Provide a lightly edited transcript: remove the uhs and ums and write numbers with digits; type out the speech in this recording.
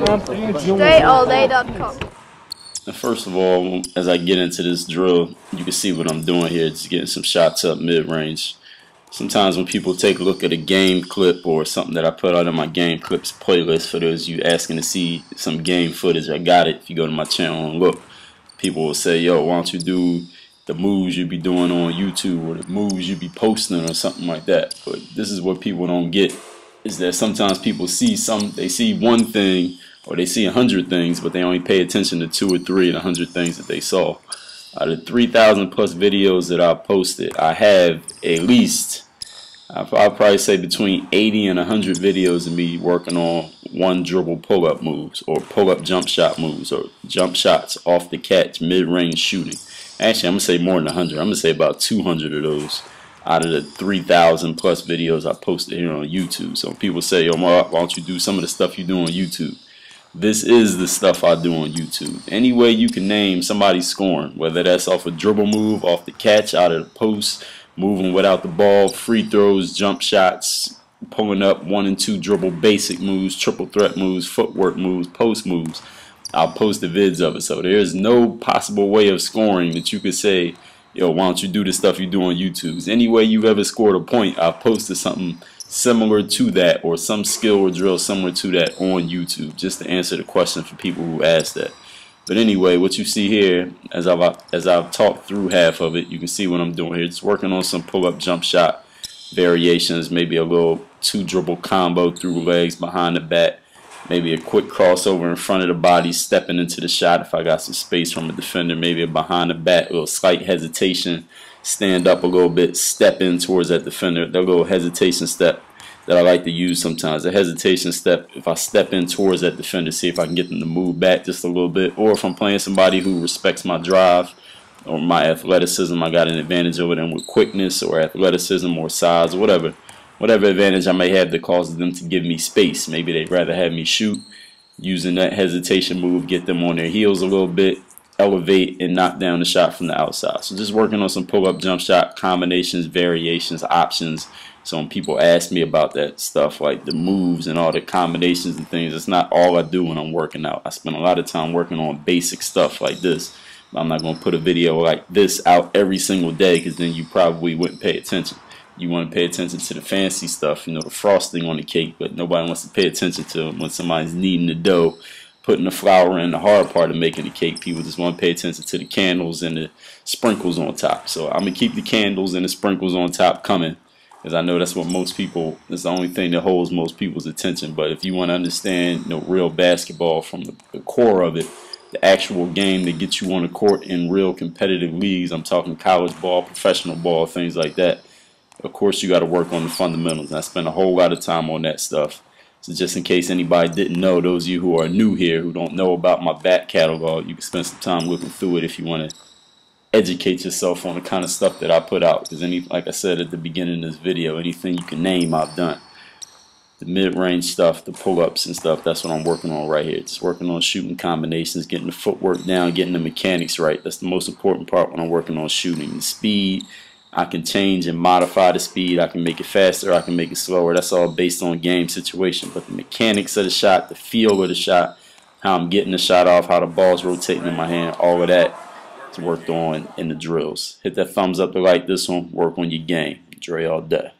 DreAllDay.com. First of all, as I get into this drill, you can see what I'm doing here. Just getting some shots up mid-range. Sometimes when people take a look at a game clip or something that I put out in my game clips playlist, for those of you asking to see some game footage, I got it. If you go to my channel and look, people will say, yo, why don't you do the moves you be doing on YouTube or the moves you be posting or something like that. But this is what people don't get, is that sometimes people see they see one thing or they see 100 things, but they only pay attention to 2 or 3 of the 100 things that they saw. Out of 3,000 plus videos that I posted, I have at least, I'll probably say between 80 and 100 videos of me working on 1-dribble pull-up moves or pull-up jump shot moves or jump shots off the catch, mid-range shooting. Actually, I'm going to say more than 100. I'm going to say about 200 of those out of the 3,000 plus videos I posted here on YouTube. So people say, yo, Mark, why don't you do some of the stuff you do on YouTube? This is the stuff I do on YouTube. Any way you can name somebody scoring, whether that's off a dribble move, off the catch, out of the post, moving without the ball, free throws, jump shots, pulling up 1 and 2 dribble basic moves, triple threat moves, footwork moves, post moves. I'll post the vids of it. So there's no possible way of scoring that you could say, yo, why don't you do the stuff you do on YouTube? Any way you've ever scored a point, I've posted something similar to that or some skill or drill similar to that on YouTube, just to answer the question for people who ask that. But anyway, what you see here, as I've talked through half of it, you can see what I'm doing here. Just working on some pull-up jump shot variations, maybe a little 2-dribble combo through legs behind the back, maybe a quick crossover in front of the body, stepping into the shot if I got some space from a defender, maybe a behind the back, a little slight hesitation, stand up a little bit, step in towards that defender. That little hesitation step that I like to use sometimes. A hesitation step, if I step in towards that defender, see if I can get them to move back just a little bit, or if I'm playing somebody who respects my drive or my athleticism, I got an advantage over them with quickness or athleticism or size or whatever advantage I may have that causes them to give me space. Maybe they'd rather have me shoot. Using that hesitation move, get them on their heels a little bit, elevate and knock down the shot from the outside. So just working on some pull-up jump shot combinations, variations, options. So when people ask me about that stuff, like the moves and all the combinations and things, it's not all I do when I'm working out. I spend a lot of time working on basic stuff like this. I'm not going to put a video like this out every single day, because then you probably wouldn't pay attention. You want to pay attention to the fancy stuff, you know, the frosting on the cake, but nobody wants to pay attention to when somebody's kneading the dough, putting the flour in, the hard part of making the cake. People just want to pay attention to the candles and the sprinkles on top. So I'm going to keep the candles and the sprinkles on top coming, because I know that's what most people, that's the only thing that holds most people's attention. But if you want to understand, you know, real basketball from the core of it, the actual game that gets you on the court in real competitive leagues, I'm talking college ball, professional ball, things like that, of course you got to work on the fundamentals. And I spend a whole lot of time on that stuff. So just in case anybody didn't know, those of you who are new here, who don't know about my back catalog, you can spend some time looking through it if you want to educate yourself on the kind of stuff that I put out. Because like I said at the beginning of this video, anything you can name, I've done. The mid-range stuff, the pull-ups and stuff, that's what I'm working on right here. Just working on shooting combinations, getting the footwork down, getting the mechanics right. That's the most important part when I'm working on shooting. The speed, I can change and modify the speed. I can make it faster, I can make it slower. That's all based on game situation. But the mechanics of the shot, the feel of the shot, how I'm getting the shot off, how the ball's rotating in my hand, all of that is worked on in the drills. Hit that thumbs up to like this one. Work on your game. Dre all day.